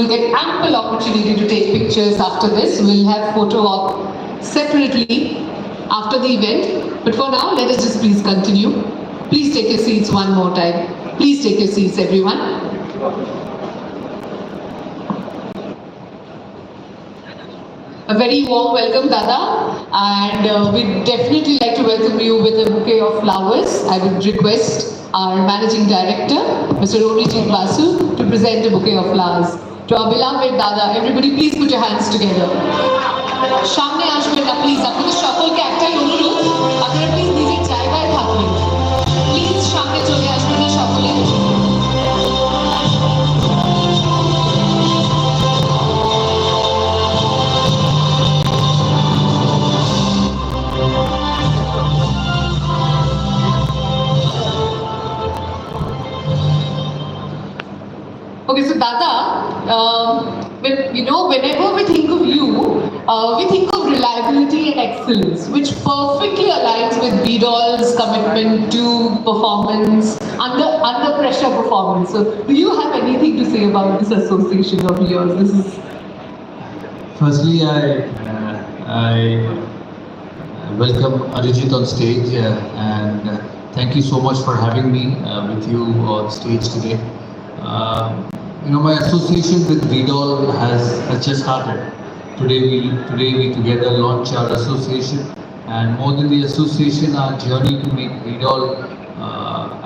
will get ample opportunity to take pictures after this. We'll have photo op separately after the event. But for now, let us just please continue. Please take your seats one more time. Please take your seats, everyone. A very warm welcome, Dada, and we'd definitely like to welcome you with a bouquet of flowers. I would request our Managing Director, Mr. Ronijit Basu, to present a bouquet of flowers. To our beloved Dada, everybody please put your hands together. Shamne ashben na please, apni shakol ke ektai onurod, apnara please nijek jaygaয় থাকবেন. Please সামনে চলে আসবেন না সকলে. Okay, so Dada, whenever we think of you, we think of reliability and excellence, which perfectly aligns with veedol's commitment to performance, under pressure performance. So, do you have anything to say about this association of yours? Firstly, I welcome Arijit on stage and thank you so much for having me with you on stage today. My association with veedol has just started. Today we together launch our association, and more than the association, our journey to make veedol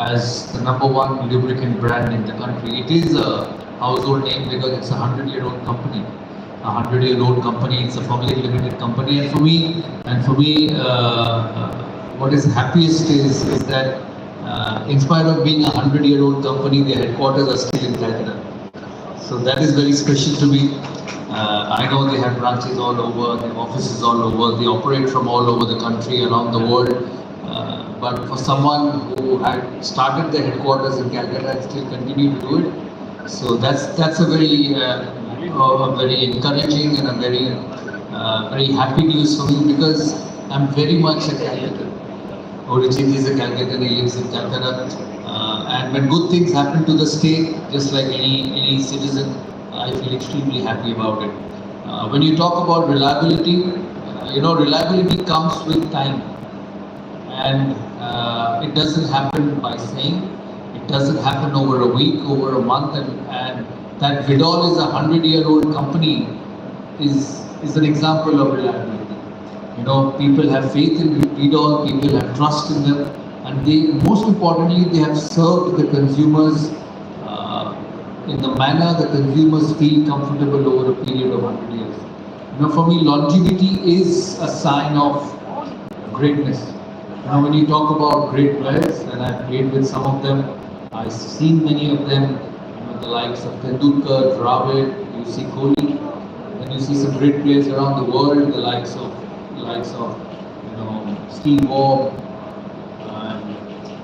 as the #1 lubricant brand in the country. It is a household name because it's a 100-year-old company. A 100-year-old company. It's a public limited company, and for me, what is happiest is that in spite of being a 100-year-old company, their headquarters are still in Calcutta. So that is very special to me. I know they have branches all over, they have offices all over, they operate from all over the country, around the world. But for someone who had started their headquarters in Calcutta and still continue to do it, so that's a very encouraging and a very happy news for me, because I'm very much a Calcutta. Origin is a Calcutta, he lives in Calcutta, and when good things happen to the state, just like any citizen, I feel extremely happy about it. When you talk about reliability, reliability comes with time, and it doesn't happen by saying, it doesn't happen over a week, over a month, and that veedol is a 100-year-old company is an example of reliability. People have faith in veedol, people have trust in them, and most importantly, they have served the consumers in the manner the consumers feel comfortable over a period of 100 years. For me, longevity is a sign of greatness. When you talk about great players, and I've played with some of them, I've seen many of them, the likes of Tendulkar, Dravid, you see Kohli, then you see some great players around the world, the likes of Steve Waugh,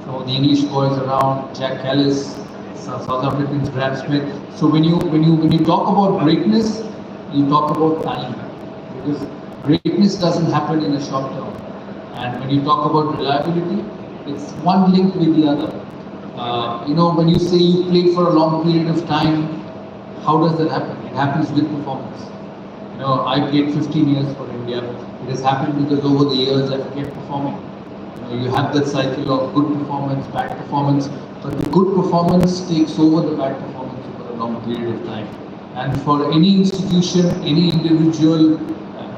some of the English boys around, Jack Ellis, South Africans, Graham Smith. So when you talk about greatness, you talk about time, because greatness doesn't happen in a short term. And when you talk about reliability, it's one link with the other. When you say you played for a long period of time, how does that happen? It happens with performance. I played 15 years for India. It has happened because over the years I've kept performing. You have that cycle of good performance, bad performance, but the good performance takes over the bad performance over a long period of time. And for any institution, any individual,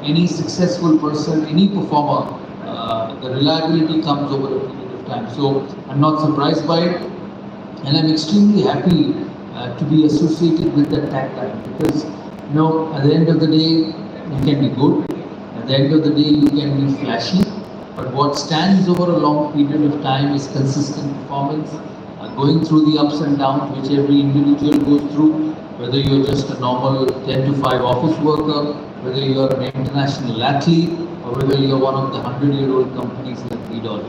any successful person, any performer, the reliability comes over a period of time. So I'm not surprised by it, and I'm extremely happy to be associated with that tagline, because at the end of the day, you can be good. At the end of the day, you can be flashy, but what stands over a long period of time is consistent performance, going through the ups and downs which every individual goes through, whether you're just a normal 10 to 5 office worker, whether you're an international athlete, or whether you're one of the 100-year-old companies like veedol.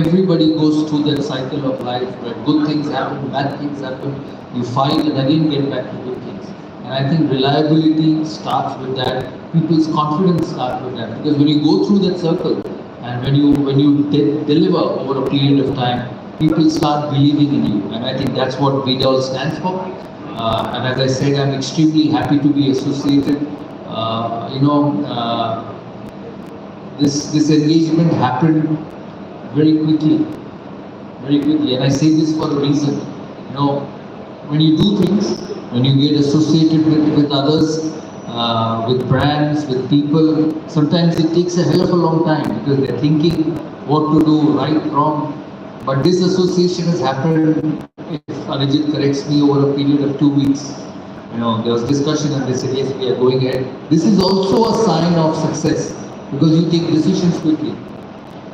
Everybody goes through that cycle of life where good things happen, bad things happen, you fight and again get back to good things. And I think reliability starts with that, people's confidence starts with that, because when you go through that circle and when you deliver over a period of time, people start believing in you, and I think that's what veedol stands for. And as I said, I'm extremely happy to be associated. This engagement happened very quickly, and I say this for a reason. When you do things, when you get associated with others, with brands, with people, sometimes it takes a hell of a long time because they're thinking what to do, right, wrong. But this association has happened, if Arijit corrects me, over a period of 2 weeks. There was discussion and they said, yes, we are going ahead. This is also a sign of success because you take decisions quickly.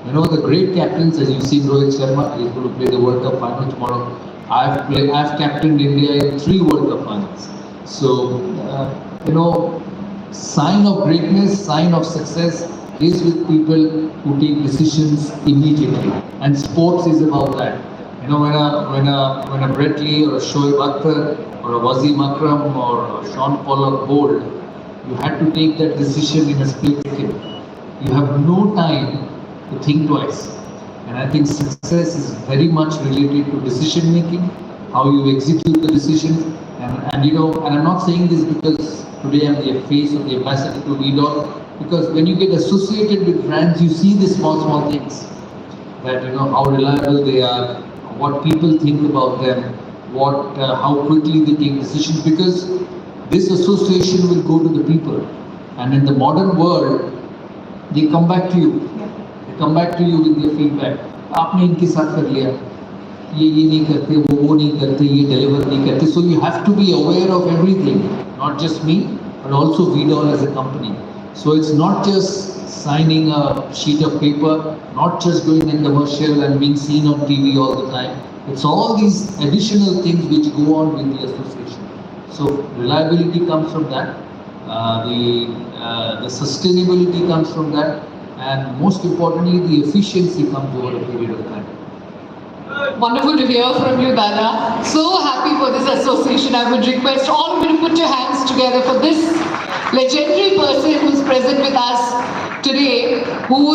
The great captains, as you've seen, Rohit Sharma is going to play the World Cup final tomorrow. I've captained India in 3 World Cup finals. So, sign of greatness, sign of success is with people who take decisions immediately. And sports is about that. When a Brett Lee or a Shoaib Akhtar or a Wasim Akram or a Sean Pollard bowled, you had to take that decision in a split second. You have no time to think twice. And I think success is very much related to decision making, how you execute the decisions. And I'm not saying this because today I'm the face or the ambassador to veedol, because when you get associated with brands, you see the small things, that how reliable they are, what people think about them, how quickly they take decisions, because this association will go to the people. And in the modern world, they come back to you. They come back to you with their feedback. आपने इनके साथ कर लिया, ये नहीं करते, वो नहीं करते, ये deliver नहीं करते. So you have to be aware of everything, not just me, but also veedol as a company. So it's not just signing a sheet of paper, not just doing a commercial and being seen on TV all the time. It's all these additional things which go on with the association. So reliability comes from that. The sustainability comes from that, and most importantly, the efficiency comes over a period of time. Wonderful to hear from you, Dada. So happy for this association. I would request all of you to put your hands together for this legendary person who's present with us today, who